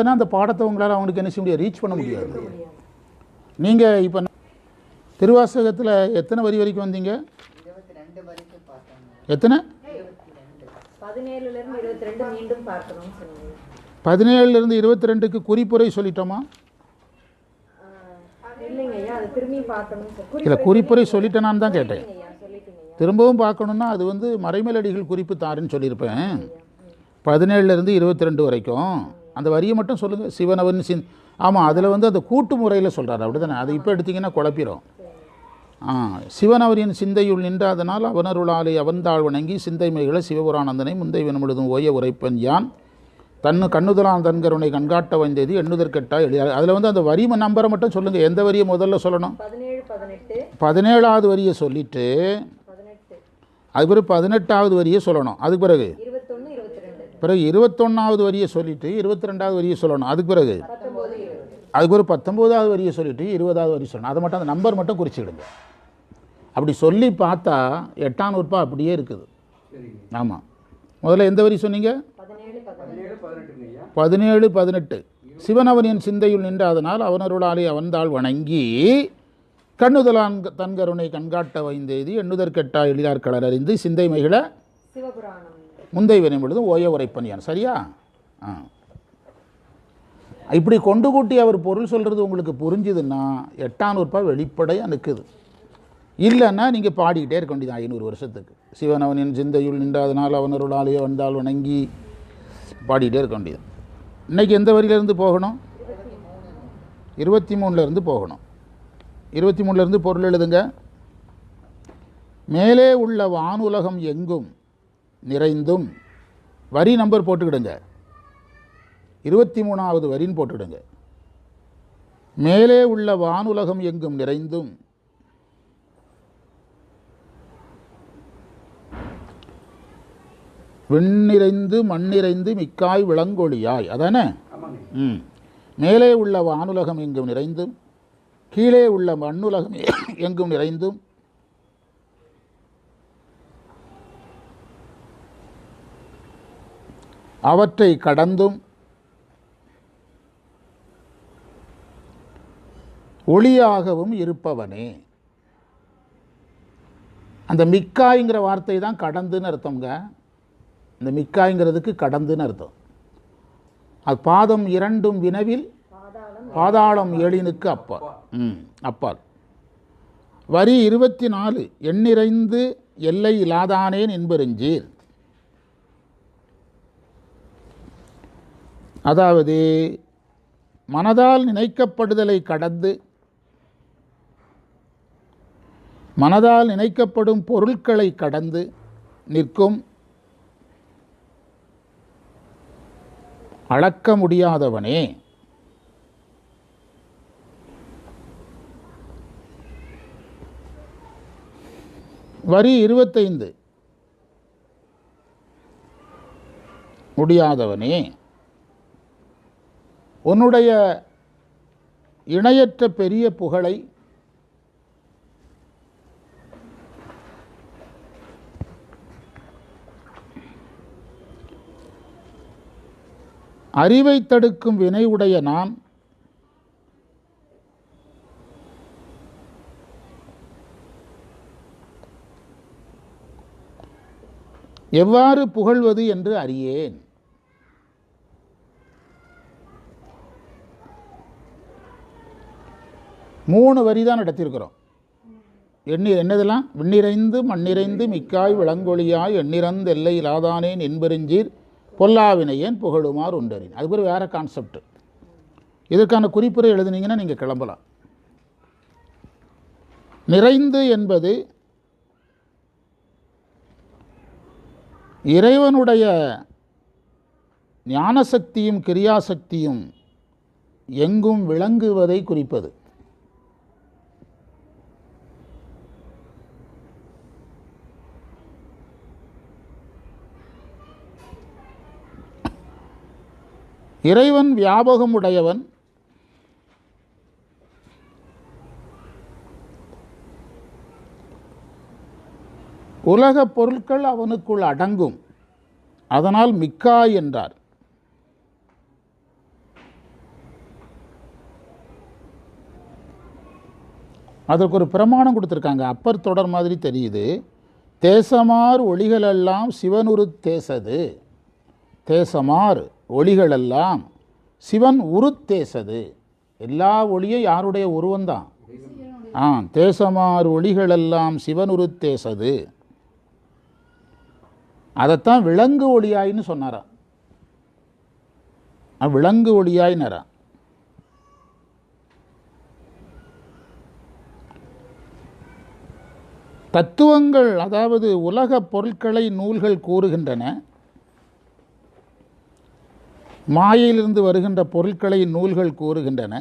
அந்த பாடத்தை உங்களால் அவங்களுக்கு என்ன செய்ய முடியாது, ரீச் பண்ண முடியாது. நீங்கள் இப்போ திருவாசகத்தில் எத்தனை வரி வரைக்கும் வந்தீங்க? எத்தனை? 17லேருந்து 22க்கு குறிப்புரை சொல்லிட்டோமா? இல்லை, குறிப்புரை சொல்லிட்டேனான்னு தான் கேட்டேன். திரும்பவும் பார்க்கணுன்னா அது வந்து மறைமலடிகள் குறிப்பு தாருன்னு சொல்லியிருப்பேன். 17லேருந்து 22 வரைக்கும் அந்த வரியை மட்டும் சொல்லுங்கள். சிவனவன் ஆமாம், அதில் வந்து அந்த கூட்டு முறையில் சொல்கிறார், அப்படி தானே? அது இப்போ எடுத்திங்கன்னா குழப்பிடும். சிவனவரின் சிந்தையுள் நின்றாதனால் அவனருளாலே அவன்தாழ் வணங்கி சிந்தைமைகளை சிவபுராணந்தனை முந்தை வினமுழுதும் ஓய உரைப்பன் யான் தன்னு கண்ணுதலான் தன்கருணை கண்காட்ட வந்தது எண்ணுதற்கெட்டா எளிய. அதில் வந்து அந்த வரி நம்பரை மட்டும் சொல்லுங்கள். எந்த வரியை முதல்ல சொல்லணும்? 17வது வரியை சொல்லிவிட்டு அது பிறகு 18வது வரியை சொல்லணும். அதுக்கு பிறகு 21வது வரியை சொல்லிவிட்டு 22வது வரியை சொல்லணும். அதுக்கு பிறகு 19வது வரியை சொல்லிவிட்டு 20வது வரி சொல்லணும். அதை மட்டும் அந்த நம்பர் மட்டும் குறிச்சிடுங்க. அப்படி சொல்லி பார்த்தா 8ஆம் நூற்பா அப்படியே இருக்குது. ஆமாம், முதல்ல எந்த வரி சொன்னீங்க? 17, 18. சிவனவனின் சிந்தையுள் நின்றாதனால் அவனருளாலே அவன்தாள் வணங்கி கண்ணுதலான் தன்கருணை கண்காட்ட வைந்தெய்தி எண்ணுதற்கெட்டா எளியார் களர் அறிந்து சிந்தை மகிழ முந்தை வினை பொழுதும் ஓய உரைப்பன் யான். சரியா? இப்படி கொண்டு கூட்டி அவர் பொருள் சொல்கிறது உங்களுக்கு புரிஞ்சுதுன்னா 8ஆம் நூற்பா வெளிப்படையாக நிற்குது. இல்லைன்னா நீங்கள் பாடிக்கிட்டே இருக்க வேண்டியது 500 வருஷத்துக்கு. சிவனவனின் சிந்தையுள் நின்றாதனால் அவனருளாலே வந்தால் வணங்கி பாடிக்கிட்டே இருக்க வேண்டியது. இன்றைக்கி எந்த வரியிலேருந்து போகணும்? 23லேருந்து போகணும். 23லேருந்து பொருள் எழுதுங்க. மேலே உள்ள வானுலகம் எங்கும் நிறைந்தும் வரி நம்பர் போட்டுக்கிடுங்க. 23வது வரின்னு போட்டுக்கிடுங்க. மேலே உள்ள வானுலகம் எங்கும் நிறைந்தும் விண்ணிறைந்து மண்ணிறைந்து மிக்காய் விளங்கொழியாய். அதானே? மேலே உள்ள வானுலகம் எங்கும் நிறைந்தும் கீழே உள்ள மண்ணுலகம் எங்கும் நிறைந்தும் அவற்றை கடந்தும் ஒளியாகவும் இருப்பவனே. அந்த மிக்காய்ங்கிற வார்த்தை தான் கடந்துன்னு அர்த்தம்ங்க. இந்த மிக்காய்ங்கிறதுக்கு கடந்துன்னு அர்த்தம். அது பாதம் இரண்டும் வினவில் பாதாளம் எழினுக்கு அப்பால். அப்பால். வரி 24 எண்ணிறைந்து எல்லை இலாதானேன் என்பெருஞ்சீர். அதாவது மனதால் நினைக்கப்படுதலை கடந்து மனதால் நினைக்கப்படும் பொருட்களை கடந்து நிற்கும் அளக்க முடியாதவனே. வரி 25 முடியாதவனே, உன்னுடைய இணையற்ற பெரிய புகழை அறிவை தடுக்கும் வினை உடைய நான் எவ்வாறு புகழ்வது என்று அறியேன். மூணு வரி தான் எடுத்திருக்கிறோம். என்னதெல்லாம்? விண்ணிறைந்து மண்ணிறைந்து மிக்காய் விளங்கொழியாய் எண்ணிறந்து எல்லை இலாதானேன் என்பெருஞ்சீர் பொல்லாவினையேன் புகழுமாறு உண்டறின். அது ஒரு வேறு கான்செப்ட். இதற்கான குறிப்புரை எழுதுனீங்கன்னா நீங்கள் கிளம்பலாம். நிறைந்து என்பது இறைவனுடைய ஞானசக்தியும் கிரியாசக்தியும் எங்கும் விளங்குவதை குறிப்பது. இறைவன் வியாபகம் உடையவன். உலகப் பொருட்கள் அவனுக்குள் அடங்கும். அதனால் மிக்காய் என்றார். அதற்கு ஒரு பிரமாணம் கொடுத்துருக்காங்க. அப்பர் தொடர் மாதிரி தெரியுது. தேசமார் ஒளிகளெல்லாம் சிவனுரு தேசது. தேசமார் ஒளிகளெல்லாம் சிவன் உருத்தேசது. எல்லா ஒளியும் யாருடைய உருவந்தான்? தேசமார் ஒளிகளெல்லாம் சிவனுரு தேசது. அதைத்தான் விலங்கு ஒளியாயின்னு சொன்னாராம். விலங்கு ஒளியாயினரா. தத்துவங்கள், அதாவது உலக பொருட்களை நூல்கள் கூறுகின்றன. மாயையிலிருந்து வருகின்ற பொருட்களை நூல்கள் கூறுகின்றன.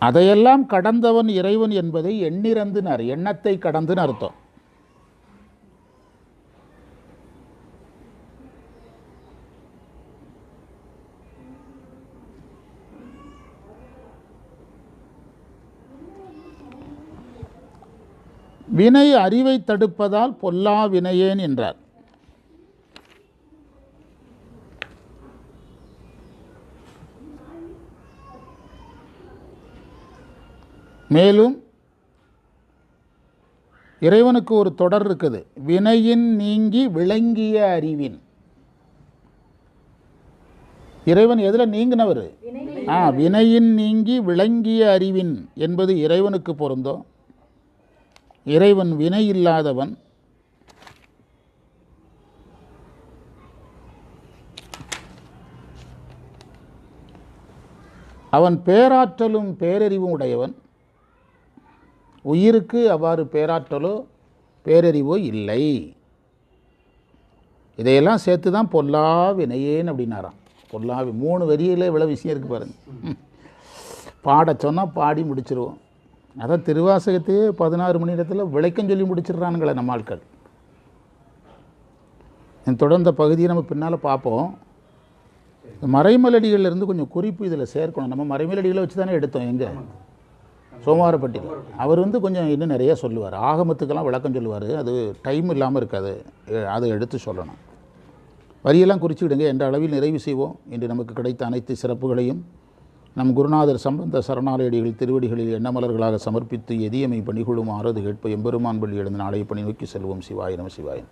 அதையெல்லாம் கடந்தவன் இறைவன் என்பதை எண்ணிறந்துனார். எண்ணத்தை கடந்துன்னு அர்த்தம். வினை அறிவை தடுப்பதால் பொல்லா வினையேன் என்றார். மேலும் இறைவனுக்கு ஒரு தொடர் இருக்குது. வினையின் நீங்கி விளங்கிய அறிவின். இறைவன் எதில் நீங்கினவர்? வினையின் நீங்கி விளங்கிய அறிவின் என்பது இறைவனுக்கு பொருந்தும். இறைவன் வினை இல்லாதவன். அவன் பேராற்றலும் பேரறிவும் உடையவன். உயிருக்கு அவ்வாறு பேராற்றலோ பேரறிவோ இல்லை. இதையெல்லாம் சேர்த்து தான் பொல்லா வினையேன் அப்படின்னாராம். பொல்லா 3 வரியில் இவ்வளோ விஷயம் இருக்குது பாருங்க. பாட சொன்னால் பாடி முடிச்சிருவோம். அதான் திருவாசகத்தையே 16 மணி நேரத்தில் விளக்கம் சொல்லி முடிச்சிடுறானுங்களே நம்ம ஆட்கள். தொடர்ந்த பகுதியை நம்ம பின்னால் பார்ப்போம். மறைமலடிகளிலிருந்து கொஞ்சம் குறிப்பு இதில் சேர்க்கணும். நம்ம மறைமலடிகளை வச்சு தானே எடுத்தோம். எங்கே சோமவாரப்பட்டியில் அவர் கொஞ்சம் இன்னும் நிறைய சொல்லுவார். ஆகமத்துக்கெல்லாம் விளக்கம் சொல்லுவார். அது டைம் இல்லாமல் இருக்காது. அதை எடுத்து சொல்லணும். வரியெல்லாம் குறிச்சுக்கிடுங்க. என்ற அளவில் நிறைவு செய்வோம். இன்று நமக்கு கிடைத்த அனைத்து சிறப்புகளையும் நம் குருநாதர் சம்பந்த சரணாலயடிகள் திருவடிகளில் எண்ணமலர்களாக சமர்ப்பித்து எதியமை பணிகொள்ளும் ஆறது கேட்ப எம்பெருமான் பள்ளி எழுந்த நாளைய பணி நோக்கி செல்வோம். சிவாய நம சிவாயன்.